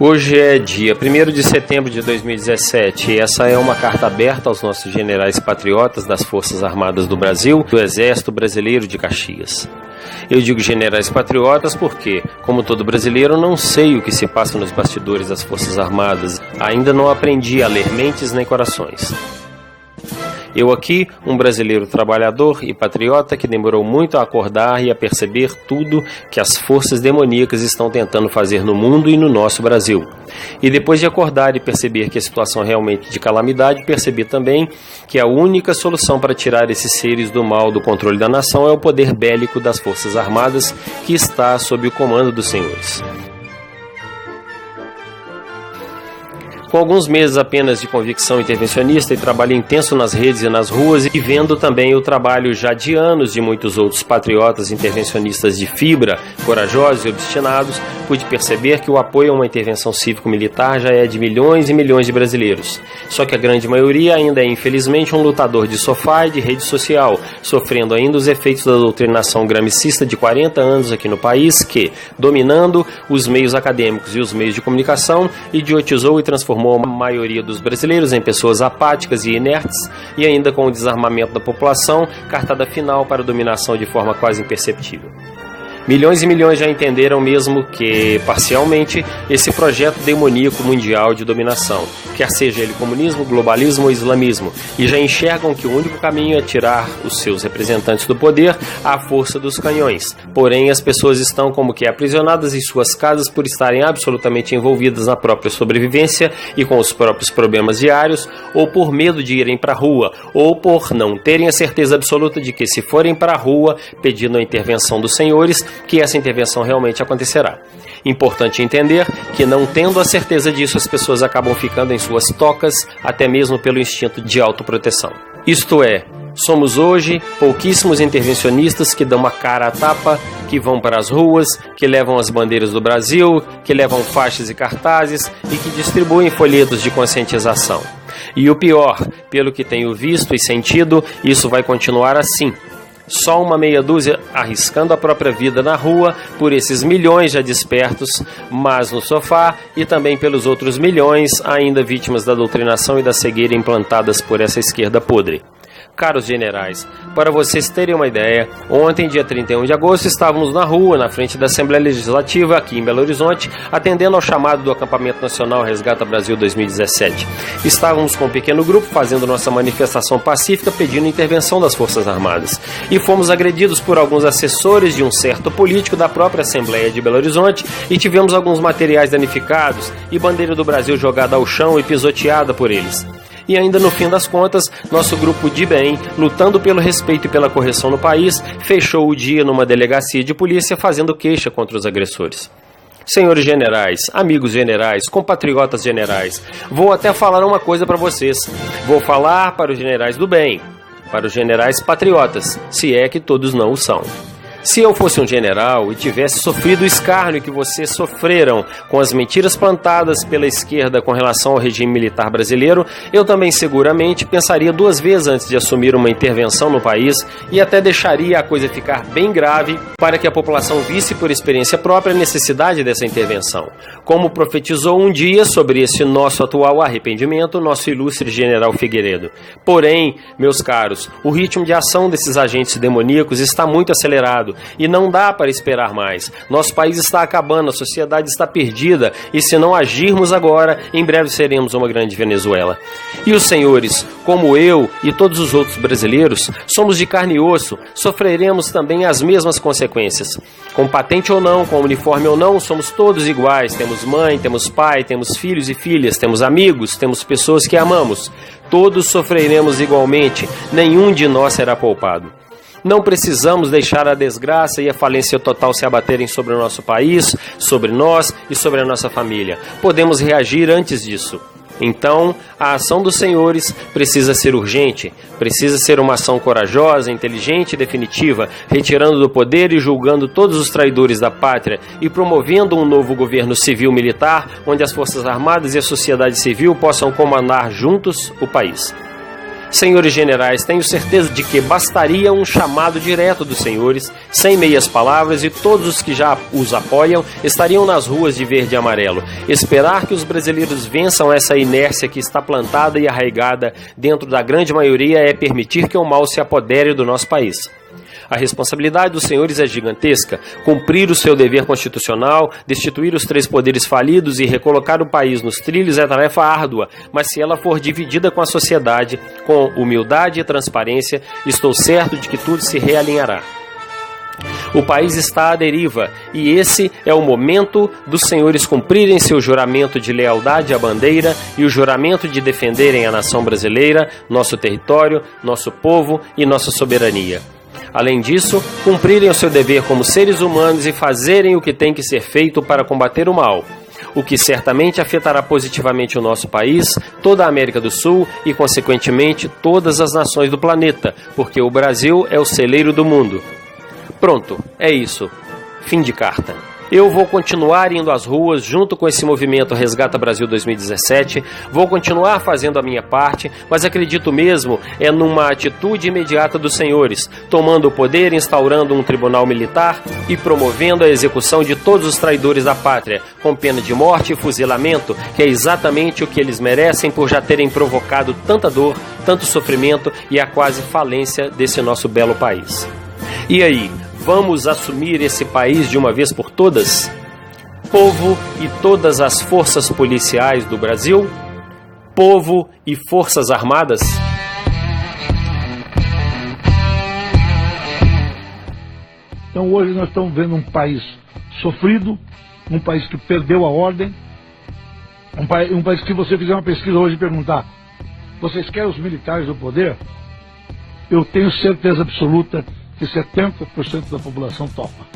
Hoje é dia 1º de setembro de 2017 e essa é uma carta aberta aos nossos generais patriotas das Forças Armadas do Brasil, do Exército Brasileiro de Caxias. Eu digo generais patriotas porque, como todo brasileiro, não sei o que se passa nos bastidores das Forças Armadas. Ainda não aprendi a ler mentes nem corações. Eu aqui, um brasileiro trabalhador e patriota que demorou muito a acordar e a perceber tudo que as forças demoníacas estão tentando fazer no mundo e no nosso Brasil. E depois de acordar e perceber que a situação é realmente de calamidade, percebi também que a única solução para tirar esses seres do mal do controle da nação é o poder bélico das Forças Armadas que está sob o comando dos senhores. Com alguns meses apenas de convicção intervencionista e trabalho intenso nas redes e nas ruas, e vendo também o trabalho já de anos de muitos outros patriotas intervencionistas de fibra, corajosos e obstinados, pude perceber que o apoio a uma intervenção cívico-militar já é de milhões e milhões de brasileiros. Só que a grande maioria ainda é, infelizmente, um lutador de sofá e de rede social, sofrendo ainda os efeitos da doutrinação gramicista de 40 anos aqui no país, que, dominando os meios acadêmicos e os meios de comunicação, idiotizou e transformou a maioria dos brasileiros em pessoas apáticas e inertes, e ainda com o desarmamento da população, cartada final para a dominação de forma quase imperceptível. Milhões e milhões já entenderam mesmo que, parcialmente, esse projeto demoníaco mundial de dominação, quer seja ele comunismo, globalismo ou islamismo, e já enxergam que o único caminho é tirar os seus representantes do poder à força dos canhões. Porém, as pessoas estão como que aprisionadas em suas casas por estarem absolutamente envolvidas na própria sobrevivência e com os próprios problemas diários, ou por medo de irem para a rua, ou por não terem a certeza absoluta de que, se forem para a rua pedindo a intervenção dos senhores, que essa intervenção realmente acontecerá. Importante entender que, não tendo a certeza disso, as pessoas acabam ficando em suas tocas, até mesmo pelo instinto de autoproteção. Isto é, somos hoje pouquíssimos intervencionistas que dão a cara à tapa, que vão para as ruas, que levam as bandeiras do Brasil, que levam faixas e cartazes e que distribuem folhetos de conscientização. E o pior, pelo que tenho visto e sentido, isso vai continuar assim. Só uma meia dúzia arriscando a própria vida na rua por esses milhões já despertos, mas no sofá, e também pelos outros milhões ainda vítimas da doutrinação e da cegueira implantadas por essa esquerda podre. Caros generais, para vocês terem uma ideia, ontem, dia 31 de agosto, estávamos na rua, na frente da Assembleia Legislativa, aqui em Belo Horizonte, atendendo ao chamado do Acampamento Nacional Resgata Brasil 2017. Estávamos com um pequeno grupo fazendo nossa manifestação pacífica pedindo intervenção das Forças Armadas. E fomos agredidos por alguns assessores de um certo político da própria Assembleia de Belo Horizonte e tivemos alguns materiais danificados e bandeira do Brasil jogada ao chão e pisoteada por eles. E ainda no fim das contas, nosso grupo de bem, lutando pelo respeito e pela correção no país, fechou o dia numa delegacia de polícia fazendo queixa contra os agressores. Senhores generais, amigos generais, compatriotas generais, vou até falar uma coisa para vocês. Vou falar para os generais do bem, para os generais patriotas, se é que todos não o são. Se eu fosse um general e tivesse sofrido o escárnio que vocês sofreram com as mentiras plantadas pela esquerda com relação ao regime militar brasileiro, eu também seguramente pensaria duas vezes antes de assumir uma intervenção no país e até deixaria a coisa ficar bem grave para que a população visse por experiência própria a necessidade dessa intervenção. Como profetizou um dia sobre esse nosso atual arrependimento, nosso ilustre general Figueiredo. Porém, meus caros, o ritmo de ação desses agentes demoníacos está muito acelerado e não dá para esperar mais. Nosso país está acabando, a sociedade está perdida e, se não agirmos agora, em breve seremos uma grande Venezuela. E os senhores, como eu e todos os outros brasileiros, somos de carne e osso, sofreremos também as mesmas consequências. Com patente ou não, com uniforme ou não, somos todos iguais. Temos mãe, temos pai, temos filhos e filhas, temos amigos, temos pessoas que amamos. Todos sofreremos igualmente, nenhum de nós será poupado. Não precisamos deixar a desgraça e a falência total se abaterem sobre o nosso país, sobre nós e sobre a nossa família. Podemos reagir antes disso. Então, a ação dos senhores precisa ser urgente, precisa ser uma ação corajosa, inteligente e definitiva, retirando do poder e julgando todos os traidores da pátria e promovendo um novo governo civil-militar, onde as Forças Armadas e a sociedade civil possam comandar juntos o país. Senhores generais, tenho certeza de que bastaria um chamado direto dos senhores, sem meias palavras, e todos os que já os apoiam estariam nas ruas de verde e amarelo. Esperar que os brasileiros vençam essa inércia que está plantada e arraigada dentro da grande maioria é permitir que o mal se apodere do nosso país. A responsabilidade dos senhores é gigantesca. Cumprir o seu dever constitucional, destituir os 3 poderes falidos e recolocar o país nos trilhos é tarefa árdua, mas se ela for dividida com a sociedade, com humildade e transparência, estou certo de que tudo se realinhará. O país está à deriva e esse é o momento dos senhores cumprirem seu juramento de lealdade à bandeira e o juramento de defenderem a nação brasileira, nosso território, nosso povo e nossa soberania. Além disso, cumprirem o seu dever como seres humanos e fazerem o que tem que ser feito para combater o mal, o que certamente afetará positivamente o nosso país, toda a América do Sul e, consequentemente, todas as nações do planeta, porque o Brasil é o celeiro do mundo. Pronto, é isso. Fim de carta. Eu vou continuar indo às ruas junto com esse movimento Resgata Brasil 2017, vou continuar fazendo a minha parte, mas acredito mesmo numa atitude imediata dos senhores, tomando o poder, instaurando um tribunal militar e promovendo a execução de todos os traidores da pátria, com pena de morte e fuzilamento, que é exatamente o que eles merecem por já terem provocado tanta dor, tanto sofrimento e a quase falência desse nosso belo país. E aí? Vamos assumir esse país de uma vez por todas? Povo e todas as forças policiais do Brasil? Povo e forças armadas? Então hoje nós estamos vendo um país sofrido, um país que perdeu a ordem, um país que, se você fizer uma pesquisa hoje e perguntar: vocês querem os militares do poder? Eu tenho certeza absoluta que 70% da população topa.